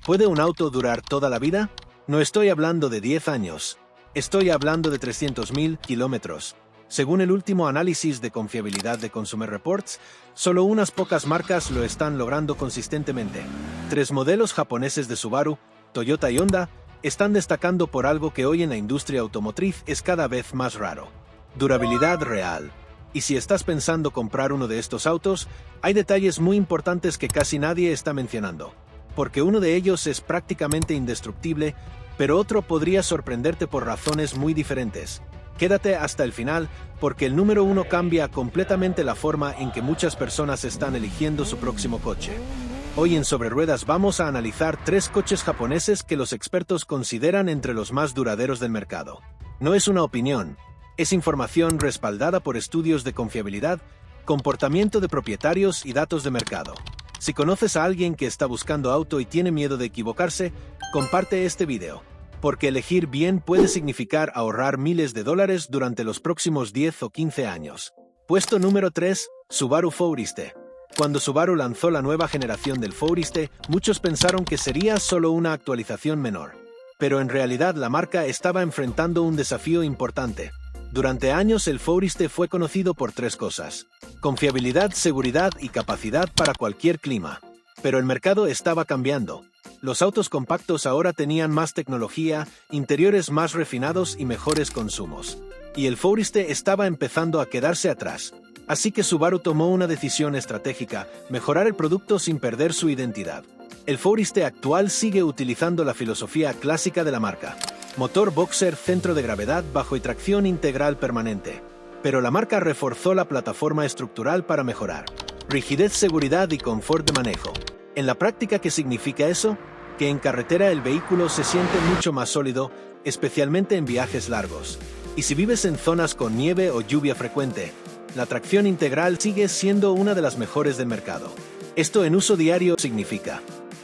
¿Puede un auto durar toda la vida? No estoy hablando de 10 años. Estoy hablando de 300.000 kilómetros. Según el último análisis de confiabilidad de Consumer Reports, solo unas pocas marcas lo están logrando consistentemente. 3 modelos japoneses de Subaru, Toyota y Honda, están destacando por algo que hoy en la industria automotriz es cada vez más raro: durabilidad real. Y si estás pensando comprar uno de estos autos, hay detalles muy importantes que casi nadie está mencionando. Porque uno de ellos es prácticamente indestructible, pero otro podría sorprenderte por razones muy diferentes. Quédate hasta el final, porque el número 1 cambia completamente la forma en que muchas personas están eligiendo su próximo coche. Hoy en Sobre Ruedas vamos a analizar 3 coches japoneses que los expertos consideran entre los más duraderos del mercado. No es una opinión, es información respaldada por estudios de confiabilidad, comportamiento de propietarios y datos de mercado. Si conoces a alguien que está buscando auto y tiene miedo de equivocarse, comparte este video. Porque elegir bien puede significar ahorrar miles de dólares durante los próximos 10 o 15 años. Puesto número 3, Subaru Forester. Cuando Subaru lanzó la nueva generación del Forester, muchos pensaron que sería solo una actualización menor. Pero en realidad la marca estaba enfrentando un desafío importante. Durante años el Forester fue conocido por 3 cosas: confiabilidad, seguridad y capacidad para cualquier clima. Pero el mercado estaba cambiando. Los autos compactos ahora tenían más tecnología, interiores más refinados y mejores consumos. Y el Forester estaba empezando a quedarse atrás. Así que Subaru tomó una decisión estratégica: mejorar el producto sin perder su identidad. El Forester actual sigue utilizando la filosofía clásica de la marca: motor boxer, centro de gravedad bajo y tracción integral permanente. Pero la marca reforzó la plataforma estructural para mejorar rigidez, seguridad y confort de manejo. En la práctica, ¿qué significa eso? Que en carretera el vehículo se siente mucho más sólido, especialmente en viajes largos. Y si vives en zonas con nieve o lluvia frecuente, la tracción integral sigue siendo una de las mejores del mercado. Esto en uso diario significa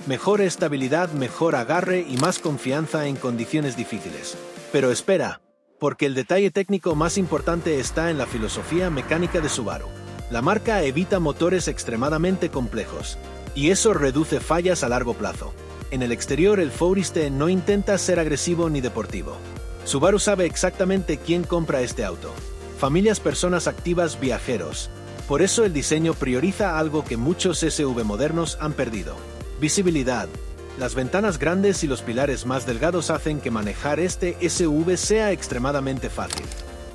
mejor estabilidad, mejor agarre y más confianza en condiciones difíciles. Pero espera, porque el detalle técnico más importante está en la filosofía mecánica de Subaru. La marca evita motores extremadamente complejos, y eso reduce fallas a largo plazo. En el exterior el Forester no intenta ser agresivo ni deportivo. Subaru sabe exactamente quién compra este auto: familias, personas activas, viajeros. Por eso el diseño prioriza algo que muchos SUV modernos han perdido: visibilidad. Las ventanas grandes y los pilares más delgados hacen que manejar este SUV sea extremadamente fácil.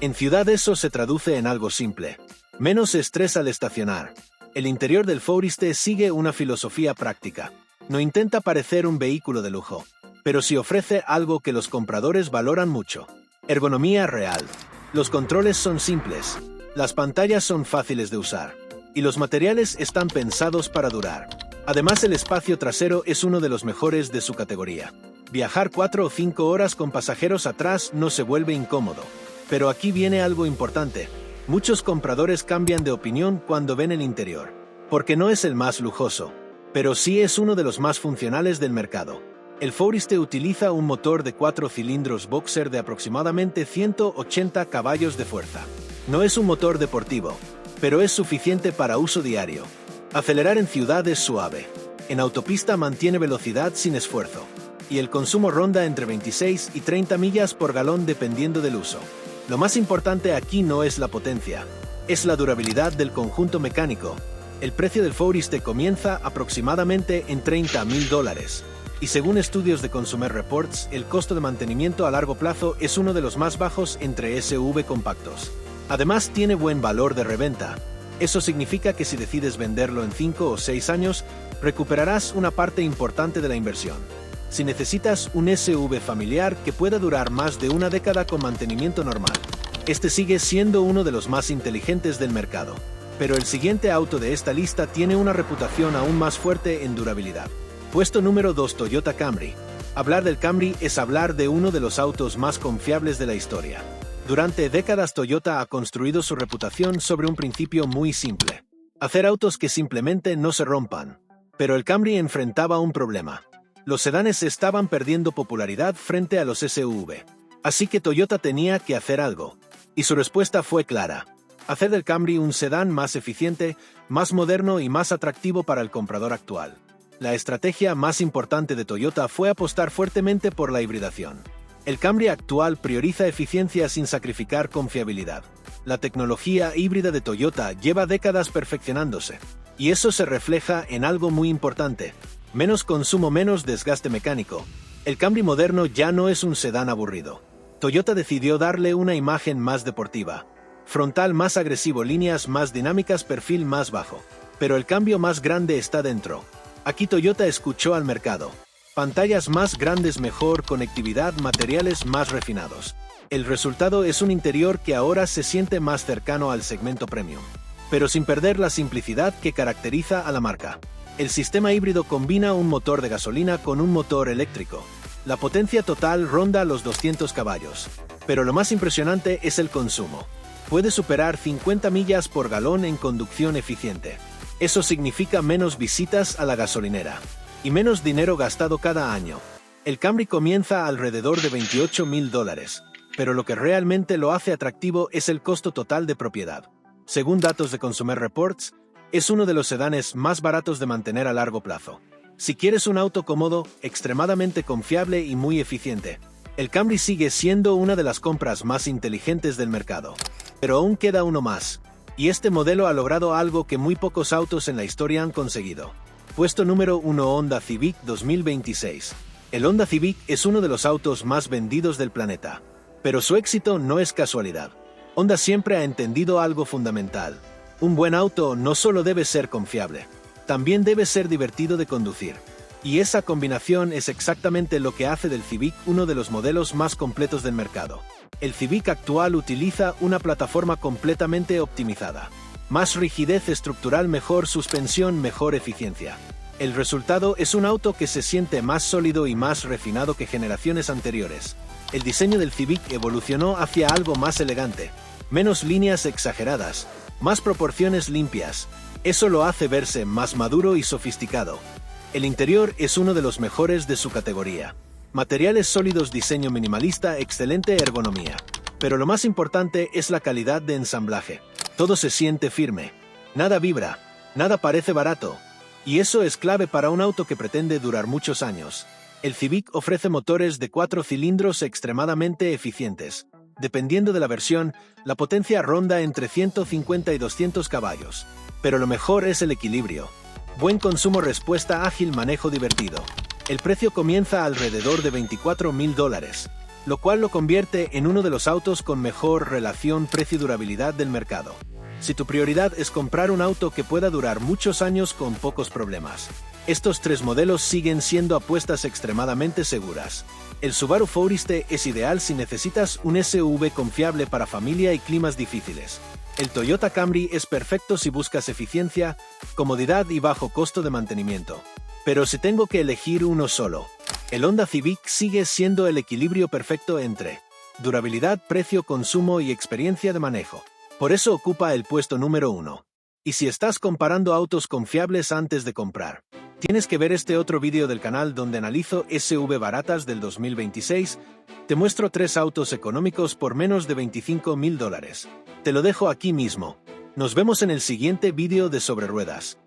En ciudad eso se traduce en algo simple: menos estrés al estacionar. El interior del Forester sigue una filosofía práctica. No intenta parecer un vehículo de lujo, pero sí ofrece algo que los compradores valoran mucho: ergonomía real. Los controles son simples, las pantallas son fáciles de usar, y los materiales están pensados para durar. Además, el espacio trasero es uno de los mejores de su categoría. Viajar 4 o 5 horas con pasajeros atrás no se vuelve incómodo. Pero aquí viene algo importante: muchos compradores cambian de opinión cuando ven el interior. Porque no es el más lujoso, pero sí es uno de los más funcionales del mercado. El Forester utiliza un motor de 4 cilindros boxer de aproximadamente 180 caballos de fuerza. No es un motor deportivo, pero es suficiente para uso diario. Acelerar en ciudad es suave. En autopista mantiene velocidad sin esfuerzo. Y el consumo ronda entre 26 y 30 millas por galón dependiendo del uso. Lo más importante aquí no es la potencia, es la durabilidad del conjunto mecánico. El precio del Forester comienza aproximadamente en $30.000. Y según estudios de Consumer Reports, el costo de mantenimiento a largo plazo es uno de los más bajos entre SUV compactos. Además, tiene buen valor de reventa. Eso significa que si decides venderlo en 5 o 6 años, recuperarás una parte importante de la inversión. Si necesitas un SUV familiar que pueda durar más de una década con mantenimiento normal, este sigue siendo uno de los más inteligentes del mercado. Pero el siguiente auto de esta lista tiene una reputación aún más fuerte en durabilidad. Puesto número 2, Toyota Camry. Hablar del Camry es hablar de uno de los autos más confiables de la historia. Durante décadas Toyota ha construido su reputación sobre un principio muy simple: hacer autos que simplemente no se rompan. Pero el Camry enfrentaba un problema: los sedanes estaban perdiendo popularidad frente a los SUV. Así que Toyota tenía que hacer algo. Y su respuesta fue clara: hacer del Camry un sedán más eficiente, más moderno y más atractivo para el comprador actual. La estrategia más importante de Toyota fue apostar fuertemente por la hibridación. El Camry actual prioriza eficiencia sin sacrificar confiabilidad. La tecnología híbrida de Toyota lleva décadas perfeccionándose, y eso se refleja en algo muy importante: menos consumo, menos desgaste mecánico. El Camry moderno ya no es un sedán aburrido. Toyota decidió darle una imagen más deportiva. Frontal más agresivo, líneas más dinámicas, perfil más bajo. Pero el cambio más grande está dentro. Aquí Toyota escuchó al mercado. Pantallas más grandes, mejor conectividad, materiales más refinados. El resultado es un interior que ahora se siente más cercano al segmento premium, pero sin perder la simplicidad que caracteriza a la marca. El sistema híbrido combina un motor de gasolina con un motor eléctrico. La potencia total ronda los 200 caballos, pero lo más impresionante es el consumo. Puede superar 50 millas por galón en conducción eficiente. Eso significa menos visitas a la gasolinera y menos dinero gastado cada año. El Camry comienza alrededor de $28,000, pero lo que realmente lo hace atractivo es el costo total de propiedad. Según datos de Consumer Reports, es uno de los sedanes más baratos de mantener a largo plazo. Si quieres un auto cómodo, extremadamente confiable y muy eficiente, el Camry sigue siendo una de las compras más inteligentes del mercado. Pero aún queda uno más, y este modelo ha logrado algo que muy pocos autos en la historia han conseguido. Puesto número 1, Honda Civic 2026. El Honda Civic es uno de los autos más vendidos del planeta. Pero su éxito no es casualidad. Honda siempre ha entendido algo fundamental. Un buen auto no solo debe ser confiable, también debe ser divertido de conducir. Y esa combinación es exactamente lo que hace del Civic uno de los modelos más completos del mercado. El Civic actual utiliza una plataforma completamente optimizada. Más rigidez estructural, mejor suspensión, mejor eficiencia. El resultado es un auto que se siente más sólido y más refinado que generaciones anteriores. El diseño del Civic evolucionó hacia algo más elegante, menos líneas exageradas, más proporciones limpias. Eso lo hace verse más maduro y sofisticado. El interior es uno de los mejores de su categoría. Materiales sólidos, diseño minimalista, excelente ergonomía. Pero lo más importante es la calidad de ensamblaje. Todo se siente firme. Nada vibra. Nada parece barato. Y eso es clave para un auto que pretende durar muchos años. El Civic ofrece motores de 4 cilindros extremadamente eficientes. Dependiendo de la versión, la potencia ronda entre 150 y 200 caballos. Pero lo mejor es el equilibrio. Buen consumo, respuesta ágil, manejo divertido. El precio comienza alrededor de $24,000, lo cual lo convierte en uno de los autos con mejor relación precio-durabilidad del mercado. Si tu prioridad es comprar un auto que pueda durar muchos años con pocos problemas, estos 3 modelos siguen siendo apuestas extremadamente seguras. El Subaru Forester es ideal si necesitas un SUV confiable para familia y climas difíciles. El Toyota Camry es perfecto si buscas eficiencia, comodidad y bajo costo de mantenimiento. Pero si tengo que elegir uno solo, el Honda Civic sigue siendo el equilibrio perfecto entre durabilidad, precio, consumo y experiencia de manejo. Por eso ocupa el puesto número 1. Y si estás comparando autos confiables antes de comprar, tienes que ver este otro vídeo del canal donde analizo SUV baratas del 2026. Te muestro 3 autos económicos por menos de $25,000. Te lo dejo aquí mismo. Nos vemos en el siguiente vídeo de Sobre Ruedas.